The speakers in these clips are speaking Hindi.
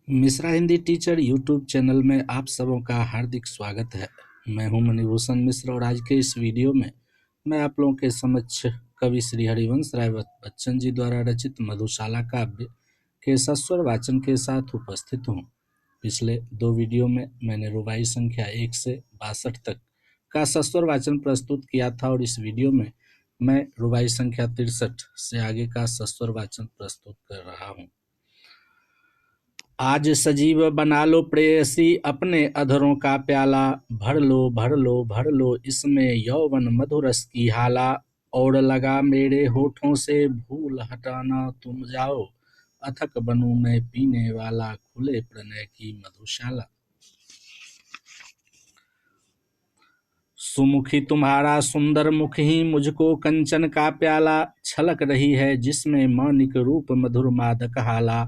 Mishra Hindi teacher YouTube channel में आप सबों का हार्दिक स्वागत है। मैं हूं मणिभूषण मिश्र और आज के इस वीडियो में मैं आप लोगों के समक्ष कवि श्री हरिवंश राय बच्चन जी द्वारा रचित मधुशाला काव्य के सस्वर वाचन के साथ उपस्थित हूं। पिछले दो वीडियो में मैंने रुबाई संख्या 1 से 62 तक का सस्वर वाचन प्रस्तुत किया था और इस वीडियो में मैं रुबाई संख्या 63 से आगे का सस्वर वाचन प्रस्तुत कर रहा हूं। आज सजीव बना लो प्रेयसी अपने अधरों का प्याला, भर लो भर लो भर लो इसमें यौवन मधुरस की हाला। और लगा मेरे होठों से भूल हटाना तुम जाओ, अथक बनूं मैं पीने वाला खुले प्रणय की मधुशाला। सुमुखी तुम्हारा सुंदर मुख ही मुझको कंचन का प्याला, छलक रही है जिसमें मानिक रूप मधुर मादक हाला।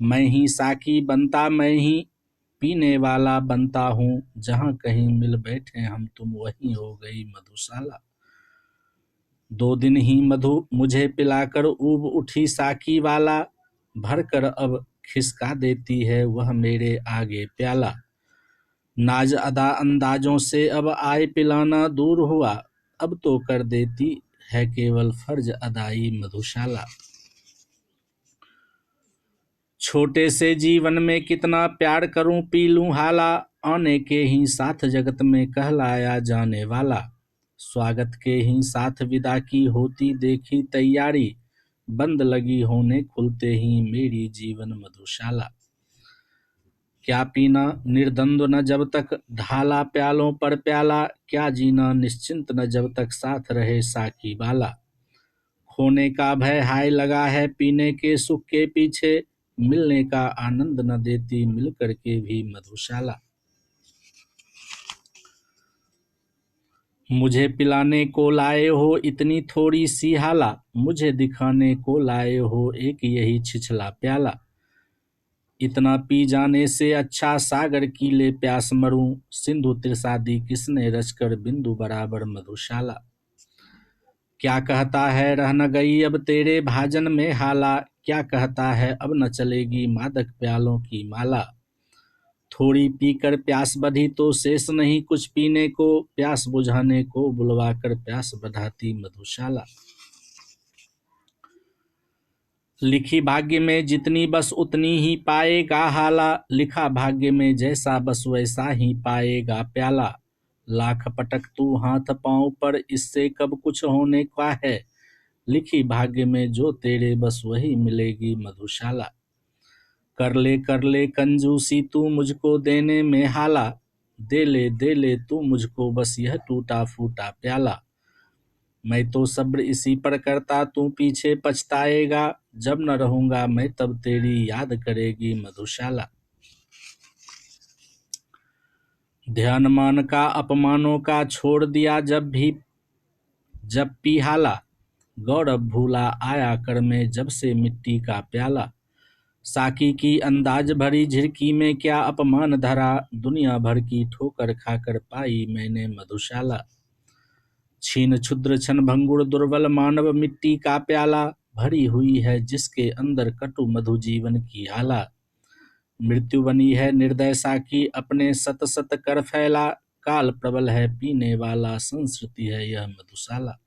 मैं ही साकी बनता मैं ही पीने वाला बनता हूँ, जहाँ कहीं मिल बैठे हम तुम वहीं हो गई मधुशाला। 2 दिन ही मधु मुझे पिलाकर ऊब उठी साकी वाला, भर कर अब खिसका देती है वह मेरे आगे प्याला। नाज अदा अंदाजों से अब आए पिलाना दूर हुआ, अब तो कर देती है केवल फर्ज अदाई मधुशाला। छोटे से जीवन में कितना प्यार करूं पी लूं हाला, आने के ही साथ जगत में कहलाया जाने वाला। स्वागत के ही साथ विदा की होती देखी तैयारी, बंद लगी होने खुलते ही मेरी जीवन मधुशाला। क्या पीना निर्द्वंद्व न जब तक ढाला प्यालों पर प्याला, क्या जीना निश्चिंत न जब तक साथ रहे साकी वाला। खोने का भय हाय लगा है पीने के सुख के पीछे, मिलने का आनंद न देती मिल करके भी मधुशाला। मुझे पिलाने को लाए हो इतनी थोड़ी सी हाला, मुझे दिखाने को लाए हो एक यही छिछला प्याला। इतना पी जाने से अच्छा सागर की ले प्यास मरूं, सिंधु त्रिसादी किसने रचकर बिंदु बराबर मधुशाला। क्या कहता है रह न गई अब तेरे भाजन में हाला, क्या कहता है अब न चलेगी मादक प्यालों की माला। थोड़ी पीकर प्यास बढ़ी तो शेष नहीं कुछ पीने को, प्यास बुझाने को बुलवाकर प्यास बढ़ाती मधुशाला। लिखी भाग्य में जितनी बस उतनी ही पाएगा हाला, लिखा भाग्य में जैसा बस वैसा ही पाएगा प्याला। लाख पटक तू हाथ पांव पर इससे कब कुछ होने का है, लिखी भाग्य में जो तेरे बस वही मिलेगी मधुशाला। कर ले कंजूसी तू मुझको देने में हाला, दे ले तू मुझको बस यह टूटा फूटा प्याला। मैं तो सब्र इसी पर करता तू पीछे पछताएगा, जब न रहूंगा मैं तब तेरी याद करेगी मधुशाला। ध्यान मान का अपमानों का छोड़ दिया जब पी हाला, गौरव भूला आया कर में जब से मिट्टी का प्याला। साकी की अंदाज भरी झिरकी में क्या अपमान धरा, दुनिया भर की ठोकर खाकर पाई मैंने मधुशाला। छीन क्षुद्र छन भंगुर दुर्बल मानव मिट्टी का प्याला, भरी हुई है जिसके अंदर कटु मधु जीवन की हाला। मृत्यु बनी है निर्दय साकी अपने सत सत कर फैला, काल प्रबल है पीने वाला संस्कृति है यह मधुशाला।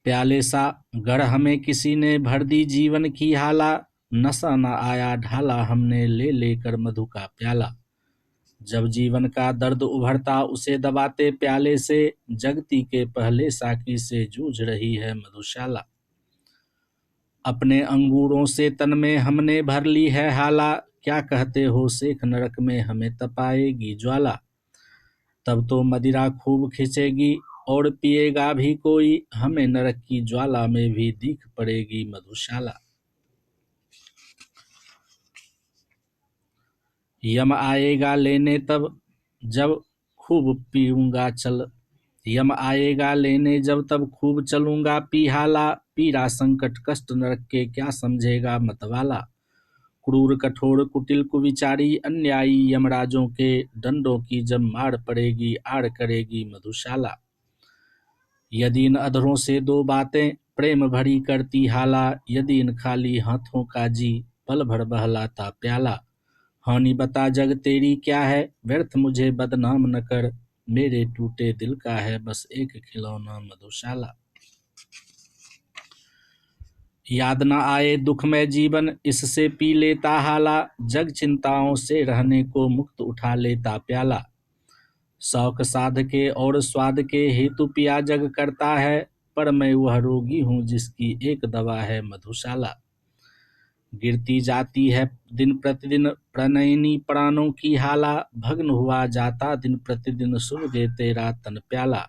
प्याले सा गढ़ हमें किसी ने भर दी जीवन की हाला, नशा न आया ढाला हमने ले लेकर मधु का प्याला। जब जीवन का दर्द उभरता उसे दबाते प्याले से, जगती के पहले साकी से जूझ रही है मधुशाला। अपने अंगूरों से तन में हमने भर ली है हाला, क्या कहते हो सेख नरक में हमें तपाएगी ज्वाला। तब तो मदिरा खूब खिंचेगी और पिएगा भी कोई, हमें नरक की ज्वाला में भी दिख पड़ेगी मधुशाला। यम आएगा लेने तब जब खूब पीऊंगा चल, यम आएगा लेने जब तब खूब चलूंगा पी हाला। पीड़ा संकट कष्ट नरक के क्या समझेगा मतवाला। क्रूर कठोर कुटिल कुविचारी अन्यायी यमराजों के दंडों की जब मार पड़ेगी आड़ करेगी मधुशाला। यदि इन अधरों से 2 बातें प्रेम भरी करती हाला, यदि इन खाली हाथों का जी पल भर बहलाता प्याला। हानि बता जग तेरी क्या है, व्यर्थ मुझे बदनाम न कर, मेरे टूटे दिल का है बस एक खिलौना मधुशाला। याद न आए दुखमय जीवन, इससे पी लेता हाला, जग चिंताओं से रहने को मुक्त उठा लेता प्याला। शौक साध के और स्वाद के हेतु पिया जग करता है, पर मैं वह रोगी हूँ जिसकी एक दवा है मधुशाला। गिरती जाती है दिन प्रतिदिन प्रणयनी प्राणों की हाला, भग्न हुआ जाता दिन प्रतिदिन सुलगे तेरा तन प्याला।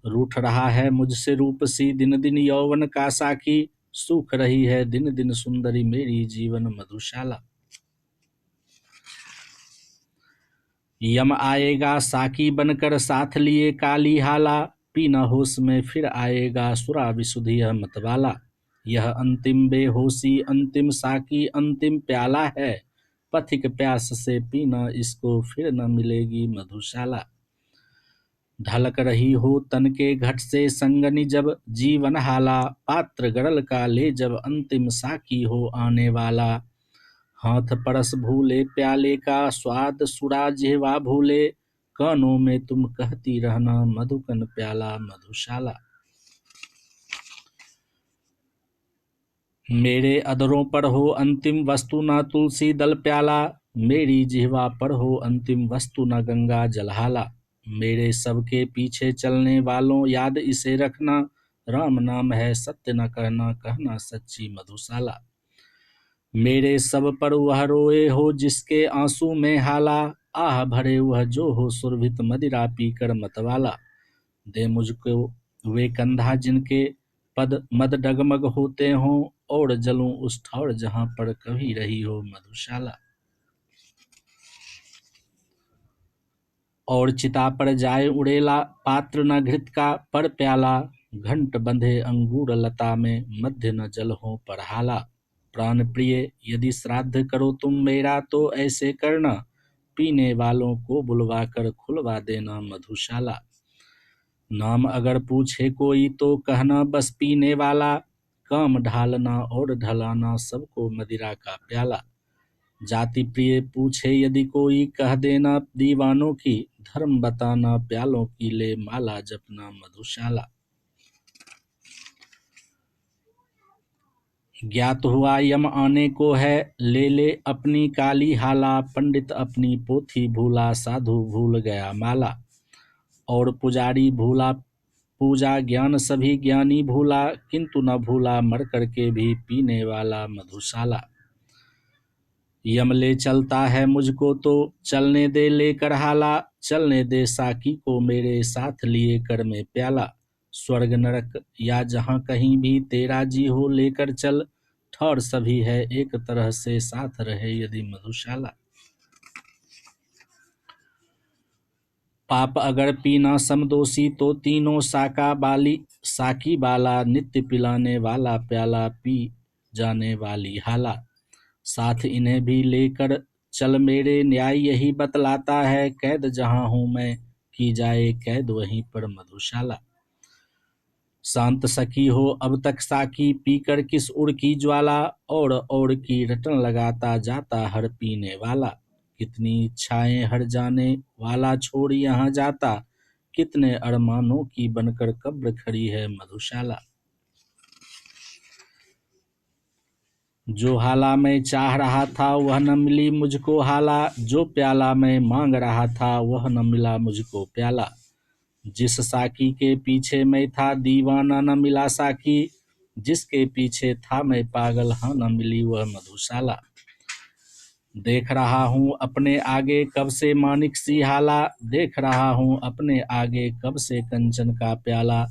रूठ रहा है मुझसे रूप सी दिन दिन यौवन का साकी, सूख रही है दिन दिन सुंदरी मेरी जीवन मधुशाला। यम आएगा साकी बनकर साथ लिए काली हाला, पीना होश में फिर आएगा सुरा विशुद्धि मतवाला। यह अंतिम बेहोशी अंतिम साकी अंतिम प्याला है, पथिक प्यास से पीना इसको फिर न मिलेगी मधुशाला। ढलक रही हो तन के घट से संगनी जब जीवन हाला, पात्र गरल का ले जब अंतिम साकी हो आने वाला। हाथ परस भूले प्याले का स्वाद सुरा जिह्वा भूले, कानों में तुम कहती रहना मधुकन प्याला मधुशाला। मेरे अधरों पर हो अंतिम वस्तु न तुलसी दल प्याला, मेरी जिह्वा पर हो अंतिम वस्तु न गंगा जलहाला। मेरे सबके पीछे चलने वालों याद इसे रखना, राम नाम है सत्य न कहना कहना सच्ची मधुशाला। मेरे सब पर वह रोए हो जिसके आंसू में हाला, आह भरे वह जो हो सुरभित मदिरा पीकर मतवाला। दे मुझको वे कंधा जिनके पद मद डगमग होते हों, और जलूं उस ठौर जहां पर कभी रही हो मधुशाला। और चिता पर जाए उड़ेला पात्र न घृत का पर प्याला, घंट बंधे अंगूर लता में मध्य न जल हो पर हाला। प्राण प्रिय यदि श्राद्ध करो तुम मेरा तो ऐसे करना, पीने वालों को बुलवा कर खुलवा देना मधुशाला। नाम अगर पूछे कोई तो कहना बस पीने वाला, काम ढालना और ढलाना सबको मदिरा का प्याला। जाति प्रिय पूछे यदि कोई कह देना दीवानों की, धर्म बताना प्यालों की ले माला जपना मधुशाला। ज्ञात हुआ यम आने को है ले ले अपनी काली हाला, पंडित अपनी पोथी भूला साधु भूल गया माला। और पुजारी भूला पूजा ज्ञान सभी ज्ञानी भूला, किंतु न भूला मर करके भी पीने वाला मधुशाला। यम ले चलता है मुझको तो चलने दे लेकर हाला, चलने दे साकी को मेरे साथ लिए कर में प्याला। स्वर्ग नरक या जहाँ कहीं भी तेरा जी हो लेकर चल, ठौर सभी है एक तरह से साथ रहे यदि मधुशाला। पाप अगर पीना समदोषी तो तीनों साकी बाला, नित्य पिलाने वाला प्याला पी जाने वाली हाला। साथ इन्हें भी लेकर चल मेरे न्याय यही बतलाता है, कैद जहाँ हूँ मैं की जाए कैद वहीं पर मधुशाला। शांत सखी हो अब तक साकी पीकर किस उड़ की ज्वाला, और की रटन लगाता जाता हर पीने वाला। कितनी इच्छाएं हर जाने वाला छोड़ यहाँ जाता, कितने अरमानों की बनकर कब्र खड़ी है मधुशाला। जो हाला मैं चाह रहा था वह न मिली मुझको हाला, जो प्याला मैं मांग रहा था वह न मिला मुझको प्याला। जिस साकी के पीछे मैं था दीवाना न मिला साकी, जिसके पीछे था मैं पागल हाँ न मिली वह मधुशाला। देख रहा हूँ अपने आगे कब से मानिक सी हाला, देख रहा हूँ अपने आगे कब से कंचन का प्याला।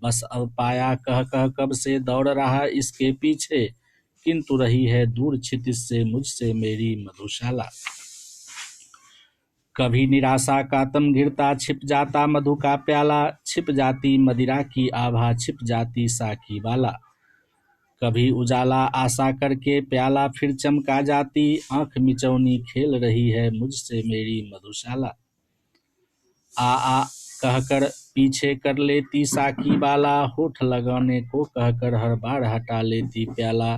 बस अब पाया कह कह कब से दौड़ रहा इसके पीछे, किंतु रही है दूर क्षितिज से मुझसे मेरी मधुशाला। कभी निराशा का तम घिरता छिप जाता मधु का प्याला, छिप जाती मदिरा की आभा छिप जाती साकी वाला। कभी उजाला आशा करके प्याला फिर चमका जाती, आंख मिचौनी खेल रही है मुझसे मेरी मधुशाला। आ कहकर पीछे कर लेती साकी बाला, होठ लगाने को कहकर हर बार हटा लेती प्याला।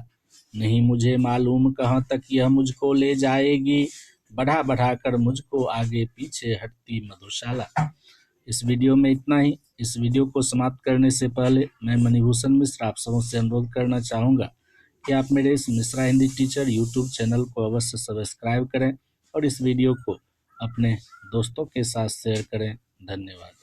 नहीं मुझे मालूम कहाँ तक यह मुझको ले जाएगी, बढ़ा बढ़ा कर मुझको आगे पीछे हटती मधुशाला। इस वीडियो में इतना ही। इस वीडियो को समाप्त करने से पहले मैं मणिभूषण मिश्र आप सबों से अनुरोध करना चाहूँगा कि आप मेरे इस Mishra Hindi teacher YouTube channel को अवश्य सब्सक्राइब करें और इस वीडियो को अपने दोस्तों के साथ शेयर करें। धन्यवाद।